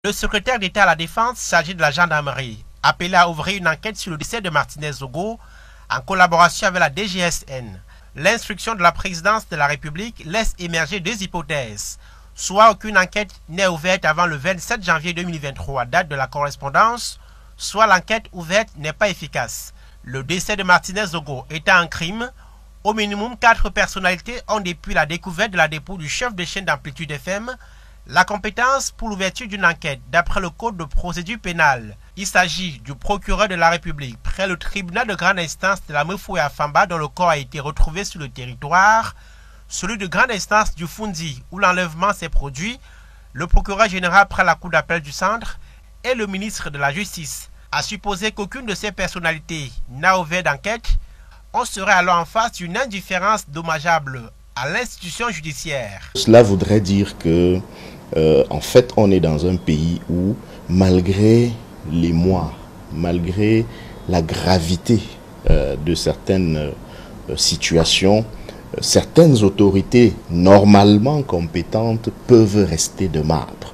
Le secrétaire d'État à la Défense chargé de la gendarmerie appelé à ouvrir une enquête sur le décès de Martinez Zogo en collaboration avec la DGSN. L'instruction de la présidence de la République laisse émerger deux hypothèses. Soit aucune enquête n'est ouverte avant le 27 janvier 2023, date de la correspondance, soit l'enquête ouverte n'est pas efficace. Le décès de Martinez Zogo étant un crime, au minimum 4 personnalités ont depuis la découverte de la dépouille du chef de chaîne d'Amplitude FM la compétence pour l'ouverture d'une enquête d'après le code de procédure pénale. Il s'agit du procureur de la République près le tribunal de grande instance de la Mefoué à Famba dont le corps a été retrouvé sur le territoire, celui de grande instance du Fundi où l'enlèvement s'est produit, le procureur général près la cour d'appel du centre et le ministre de la Justice. À supposer qu'aucune de ces personnalités n'a ouvert d'enquête, on serait alors en face d'une indifférence dommageable à l'institution judiciaire. Cela voudrait dire que, en fait, on est dans un pays où, malgré les mois, malgré la gravité de certaines situations, certaines autorités normalement compétentes peuvent rester de marbre.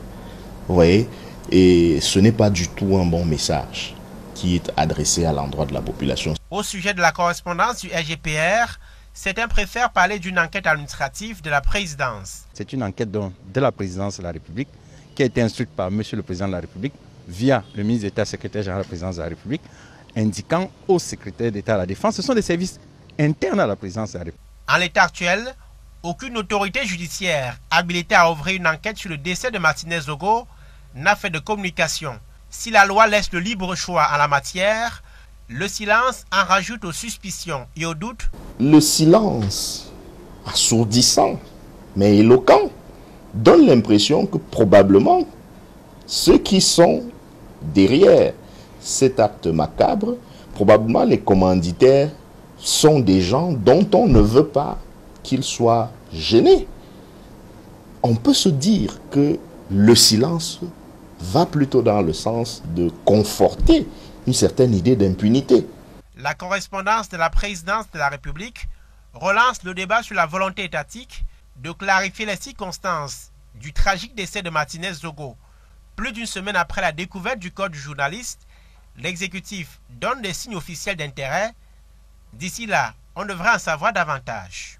Vous voyez? Et ce n'est pas du tout un bon message qui est adressé à l'endroit de la population. Au sujet de la correspondance du RGPR, certains préfèrent parler d'une enquête administrative de la présidence. C'est une enquête de la présidence de la République qui a été instruite par M. le Président de la République via le ministre d'État, secrétaire général de la présidence de la République, indiquant au secrétaire d'État à la Défense. Ce sont des services internes à la présidence de la République. En l'état actuel, aucune autorité judiciaire habilitée à ouvrir une enquête sur le décès de Martinez Zogo n'a fait de communication. Si la loi laisse le libre choix en la matière, le silence en rajoute aux suspicions et aux doutes. Le silence, assourdissant, mais éloquent, donne l'impression que probablement ceux qui sont derrière cet acte macabre, probablement les commanditaires, sont des gens dont on ne veut pas qu'ils soient gênés. On peut se dire que le silence va plutôt dans le sens de conforter une certaine idée d'impunité. La correspondance de la présidence de la République relance le débat sur la volonté étatique de clarifier les circonstances du tragique décès de Martinez Zogo. Plus d'une semaine après la découverte du corps du journaliste, l'exécutif donne des signes officiels d'intérêt. D'ici là, on devrait en savoir davantage.